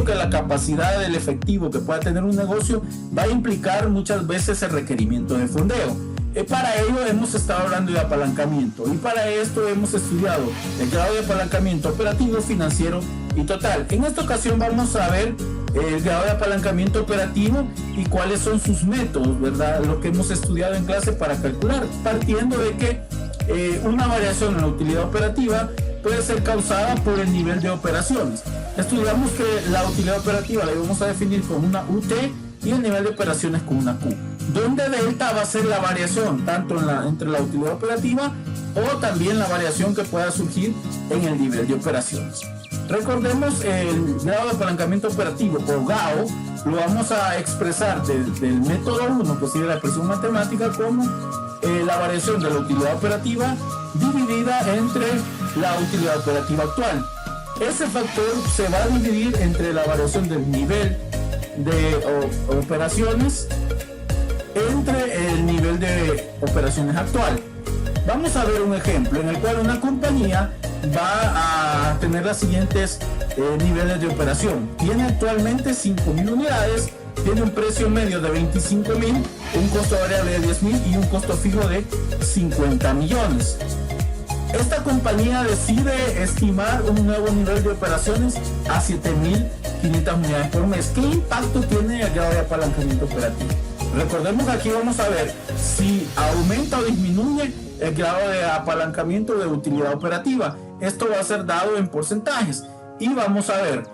debido a que la capacidad del efectivo que pueda tener un negocio va a implicar muchas veces el requerimiento de fondeo. Para ello hemos estado hablando de apalancamiento, y para esto hemos estudiado el grado de apalancamiento operativo, financiero y total. En esta ocasión vamos a ver el grado de apalancamiento operativo y cuáles son sus métodos, ¿verdad? Lo que hemos estudiado en clase para calcular, partiendo de que una variación en la utilidad operativa puede ser causada por el nivel de operaciones. Estudiamos que la utilidad operativa la vamos a definir con una UT y el nivel de operaciones con una Q, donde delta va a ser la variación tanto entre la utilidad operativa o también la variación que pueda surgir en el nivel de operaciones. Recordemos el grado de apalancamiento operativo o GAO, lo vamos a expresar del método 1, que sería la expresión matemática, como la variación de la utilidad operativa dividida entre la utilidad operativa actual. Ese factor se va a dividir entre la variación del nivel de operaciones entre el nivel de operaciones actual. Vamos a ver un ejemplo en el cual una compañía va a tener las siguientes niveles de operación. Tiene actualmente 5.000 unidades, tiene un precio medio de 25.000, un costo variable de 10.000 y un costo fijo de 50 millones. Esta compañía decide estimar un nuevo nivel de operaciones a 7.500 unidades por mes. ¿Qué impacto tiene el grado de apalancamiento operativo? Recordemos que aquí vamos a ver si aumenta o disminuye el grado de apalancamiento de utilidad operativa. Esto va a ser dado en porcentajes y vamos a ver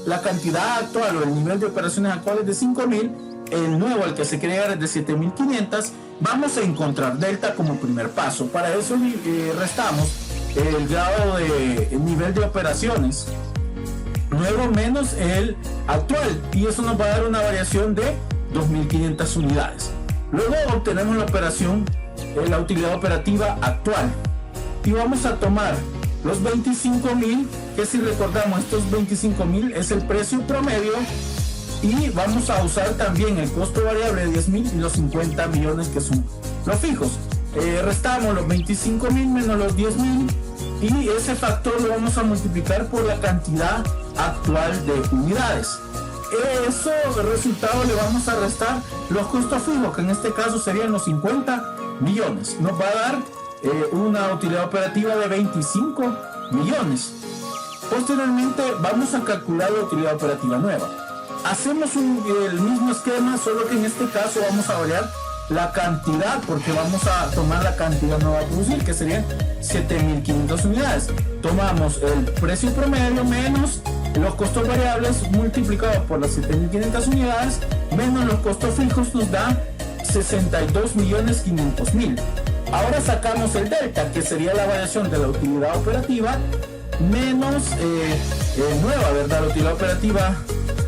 la cantidad actual o el nivel de operaciones actuales de 5.000, el nuevo, el que se quiere llegar es de 7.500. Vamos a encontrar delta como primer paso. Para eso restamos el grado de nivel de operaciones nuevo menos el actual, y eso nos va a dar una variación de 2.500 unidades. Luego obtenemos la operación, la utilidad operativa actual, y vamos a tomar los 25.000, que si recordamos estos 25.000 es el precio promedio, y vamos a usar también el costo variable de 10.000 y los 50 millones que son los fijos. Restamos los 25.000 menos los 10.000 y ese factor lo vamos a multiplicar por la cantidad actual de unidades. Eso resultado le vamos a restar los costos fijos, que en este caso serían los 50 millones. Nos va a dar una utilidad operativa de 25 millones. Posteriormente vamos a calcular la utilidad operativa nueva. Hacemos el mismo esquema, solo que en este caso vamos a variar la cantidad, porque vamos a tomar la cantidad nueva a producir, que serían 7.500 unidades. Tomamos el precio promedio menos los costos variables multiplicados por las 7.500 unidades menos los costos fijos, nos da 62.500.000. Ahora sacamos el delta, que sería la variación de la utilidad operativa menos nueva, ¿verdad? La utilidad operativa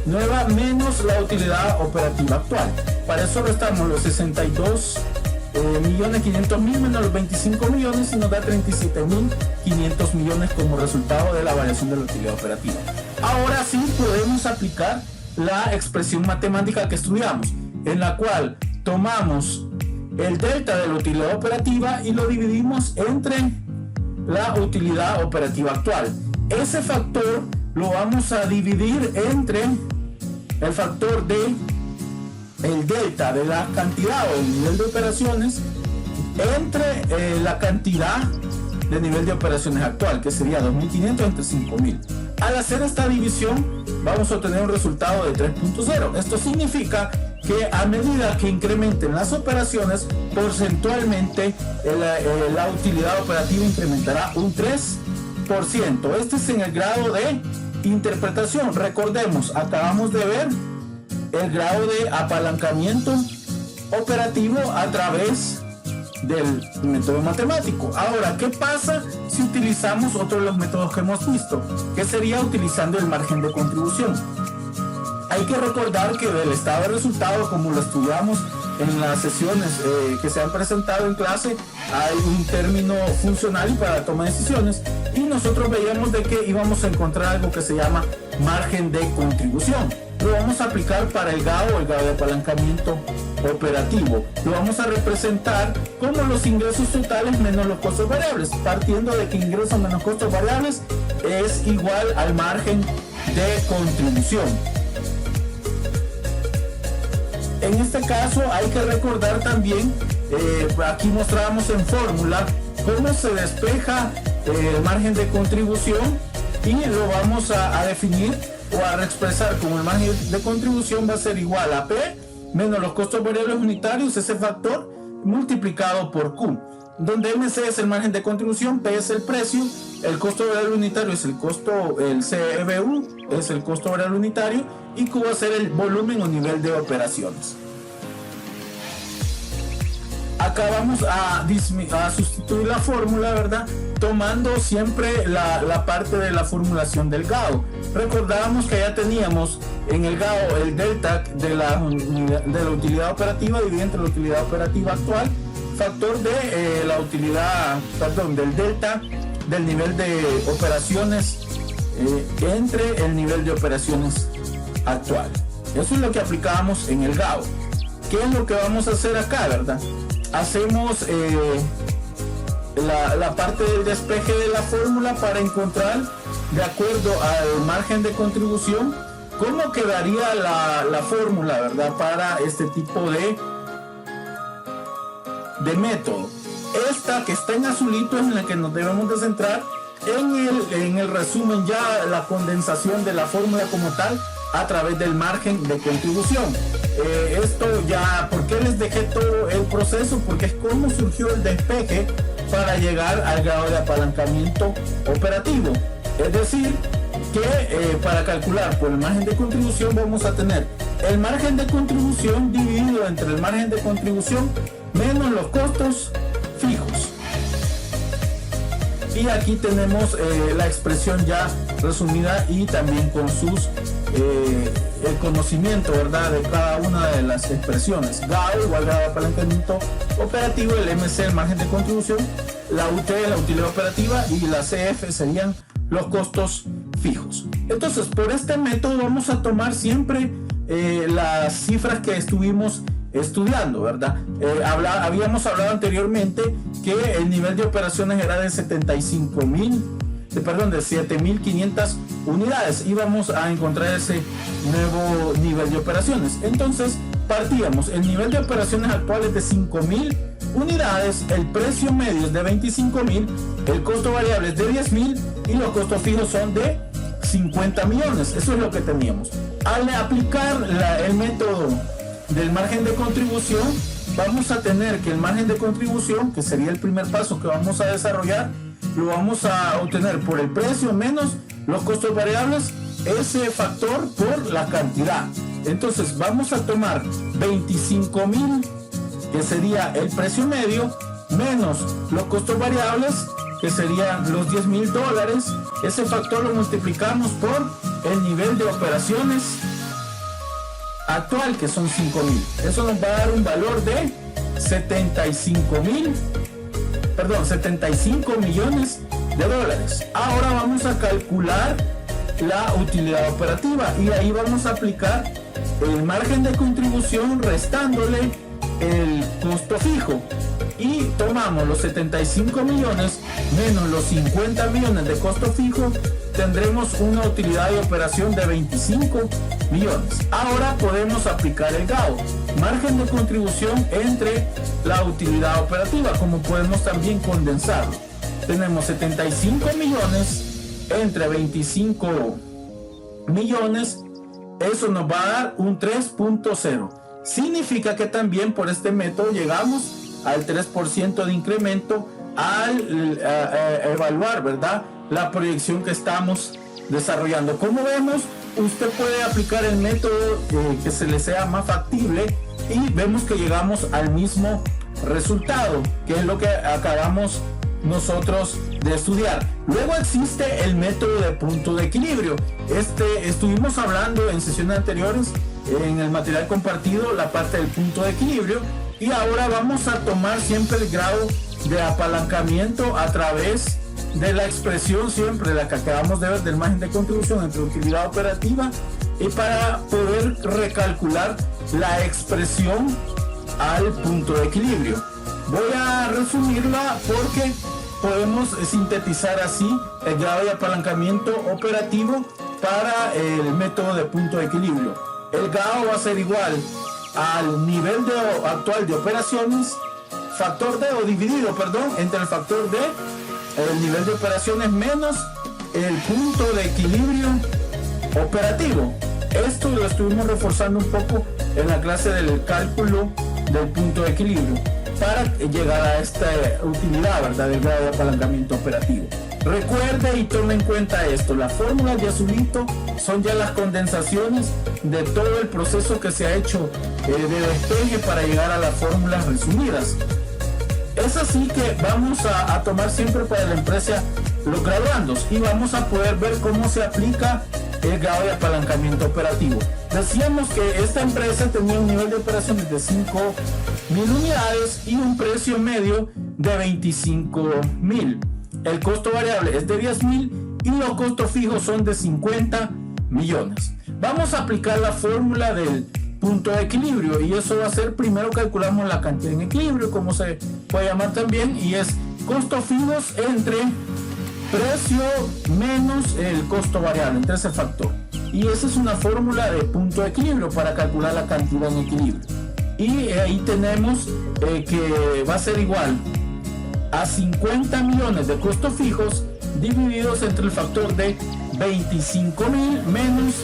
nueva menos la utilidad operativa actual. Para eso restamos los 62.500.000 menos los 25 millones y nos da 37.500 millones como resultado de la variación de la utilidad operativa. Ahora sí podemos aplicar la expresión matemática que estudiamos, en la cual tomamos el delta de la utilidad operativa y lo dividimos entre la utilidad operativa actual. Ese factor lo vamos a dividir entre el factor de el delta de la cantidad o el nivel de operaciones entre la cantidad de nivel de operaciones actual, que sería 2.500 entre 5.000. Al hacer esta división vamos a obtener un resultado de 3.0. Esto significa que a medida que incrementen las operaciones, porcentualmente la utilidad operativa incrementará un 3%. Este es en el grado de interpretación. Recordemos, acabamos de ver el grado de apalancamiento operativo a través del método matemático. Ahora, ¿qué pasa si utilizamos otro de los métodos que hemos visto? Que sería utilizando el margen de contribución. Hay que recordar que del estado de resultados, como lo estudiamos en las sesiones que se han presentado en clase, hay un término funcional y para la toma de decisiones, y nosotros veíamos de que íbamos a encontrar algo que se llama margen de contribución. Lo vamos a aplicar para el GAO, el grado de apalancamiento operativo. Lo vamos a representar como los ingresos totales menos los costos variables, partiendo de que ingresos menos costos variables es igual al margen de contribución. En este caso hay que recordar también, aquí mostrábamos en fórmula cómo se despeja el margen de contribución, y lo vamos a definir o a reexpresar como el margen de contribución va a ser igual a P menos los costos variables unitarios, ese factor, multiplicado por Q, donde MC es el margen de contribución, P es el precio, el costo variable unitario es el costo, el CBU es el costo variable unitario, y Q va a ser el volumen o nivel de operaciones. Acá vamos a sustituir la fórmula, ¿verdad? Tomando siempre la parte de la formulación del GAO. Recordábamos que ya teníamos en el GAO el delta de la utilidad operativa dividido entre la utilidad operativa actual, factor de la utilidad, perdón, del delta del nivel de operaciones entre el nivel de operaciones actual. Eso es lo que aplicábamos en el GAO. ¿Qué es lo que vamos a hacer acá, verdad? Hacemos la parte del despeje de la fórmula para encontrar, de acuerdo al margen de contribución, cómo quedaría la fórmula, ¿verdad? Para este tipo de método. Esta que está en azulito es en la que nos debemos de centrar en el resumen, ya la condensación de la fórmula como tal a través del margen de contribución. Esto ya, ¿por qué les dejé todo el proceso? Porque es cómo surgió el despeje para llegar al grado de apalancamiento operativo. Es decir, que para calcular por el margen de contribución vamos a tener el margen de contribución dividido entre el margen de contribución menos los costos fijos. Y aquí tenemos la expresión ya resumida y también con sus el conocimiento, ¿verdad?, de cada una de las expresiones. GAO igual grado de apalancamiento operativo, el MC el margen de contribución, la UT la utilidad operativa y la CF serían los costos fijos. Entonces, por este método vamos a tomar siempre las cifras que estuvimos estudiando, ¿verdad? Habíamos hablado anteriormente que el nivel de operaciones era de 7.500 unidades, y vamos a encontrar ese nuevo nivel de operaciones. Entonces partíamos, el nivel de operaciones actual es de 5.000 unidades, el precio medio es de 25.000, el costo variable es de 10.000 y los costos fijos son de 50 millones. Eso es lo que teníamos. Al aplicar el método del margen de contribución, vamos a tener que el margen de contribución, que sería el primer paso que vamos a desarrollar, lo vamos a obtener por el precio menos los costos variables, ese factor por la cantidad. Entonces vamos a tomar 25.000, que sería el precio medio, menos los costos variables, que serían los $10.000. Ese factor lo multiplicamos por el nivel de operaciones actual, que son 5.000. Eso nos va a dar un valor de 75 millones de dólares. Ahora vamos a calcular la utilidad operativa y ahí vamos a aplicar el margen de contribución restándole el costo fijo, y tomamos los 75 millones menos los 50 millones de costo fijo, tendremos una utilidad de operación de 25 millones. Ahora podemos aplicar el GAO, margen de contribución entre la utilidad operativa, como podemos también condensarlo. Tenemos 75 millones entre 25 millones, eso nos va a dar un 3.0. Significa que también por este método llegamos al 3% de incremento al evaluar, ¿verdad?, la proyección que estamos desarrollando. Como vemos, usted puede aplicar el método que se le sea más factible y vemos que llegamos al mismo resultado, que es lo que acabamos nosotros de estudiar. Luego existe el método de punto de equilibrio. Estuvimos hablando en sesiones anteriores en el material compartido la parte del punto de equilibrio, y ahora vamos a tomar siempre el grado de apalancamiento a través de la expresión siempre la que acabamos de ver del margen de contribución entre utilidad operativa, y para poder recalcular la expresión al punto de equilibrio. Voy a resumirla porque podemos sintetizar así el grado de apalancamiento operativo para el método de punto de equilibrio. El GAO va a ser igual al nivel actual de operaciones, factor D, o dividido, perdón, entre el factor D, el nivel de operaciones, menos el punto de equilibrio operativo. Esto lo estuvimos reforzando un poco en la clase del cálculo del punto de equilibrio para llegar a esta utilidad, ¿verdad?, del grado de apalancamiento operativo. Recuerde y tome en cuenta esto: las fórmulas de azulito son ya las condensaciones de todo el proceso que se ha hecho de despeje para llegar a las fórmulas resumidas. Es así que vamos a tomar siempre para la empresa los graduandos y vamos a poder ver cómo se aplica el grado de apalancamiento operativo. Decíamos que esta empresa tenía un nivel de operaciones de 5,000 unidades y un precio medio de 25,000. El costo variable es de 10,000 y los costos fijos son de 50 millones. Vamos a aplicar la fórmula del punto de equilibrio y eso va a ser: primero calculamos la cantidad en equilibrio, como se puede llamar también, y es costos fijos entre precio menos el costo variable, entre ese factor. Y esa es una fórmula de punto de equilibrio para calcular la cantidad en equilibrio. Y ahí tenemos que va a ser igual a 50 millones de costos fijos divididos entre el factor de 25,000 menos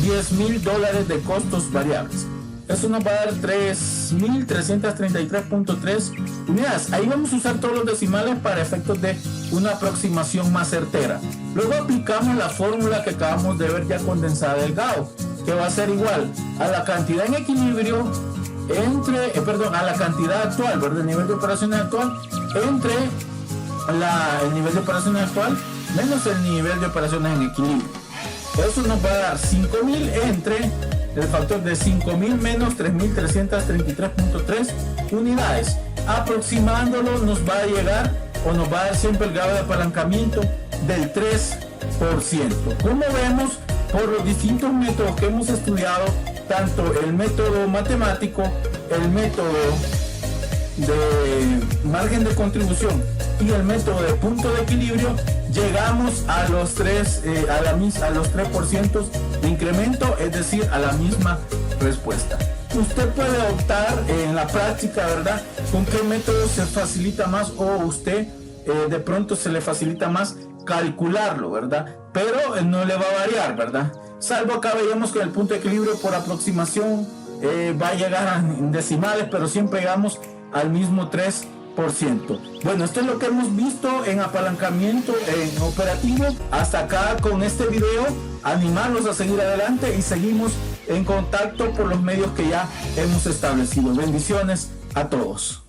$10,000 de costos variables. Eso nos va a dar 3.333.3 unidades. Ahí vamos a usar todos los decimales para efectos de una aproximación más certera. Luego aplicamos la fórmula que acabamos de ver ya condensada del GAO, que va a ser igual a la cantidad en equilibrio entre, a la cantidad actual, ¿verdad?, el nivel de operaciones actual, entre el nivel de operaciones actual menos el nivel de operaciones en equilibrio. Eso nos va a dar 5,000 entre el factor de 5,000 menos 3.333.3 unidades. Aproximándolo nos va a llegar, o nos va a dar siempre el grado de apalancamiento del 3%. Como vemos, por los distintos métodos que hemos estudiado, tanto el método matemático, el método de margen de contribución y el método de punto de equilibrio, llegamos a los 3% de incremento, es decir, a la misma respuesta. Usted puede optar en la práctica, ¿verdad?, con qué método se facilita más, o usted de pronto se le facilita más calcularlo, ¿verdad? Pero no le va a variar, ¿verdad? Salvo acá veíamos que el punto de equilibrio por aproximación va a llegar a decimales, pero siempre llegamos al mismo 3%. Bueno, esto es lo que hemos visto en apalancamiento en operativo. Hasta acá con este video, animarlos a seguir adelante y seguimos en contacto por los medios que ya hemos establecido. Bendiciones a todos.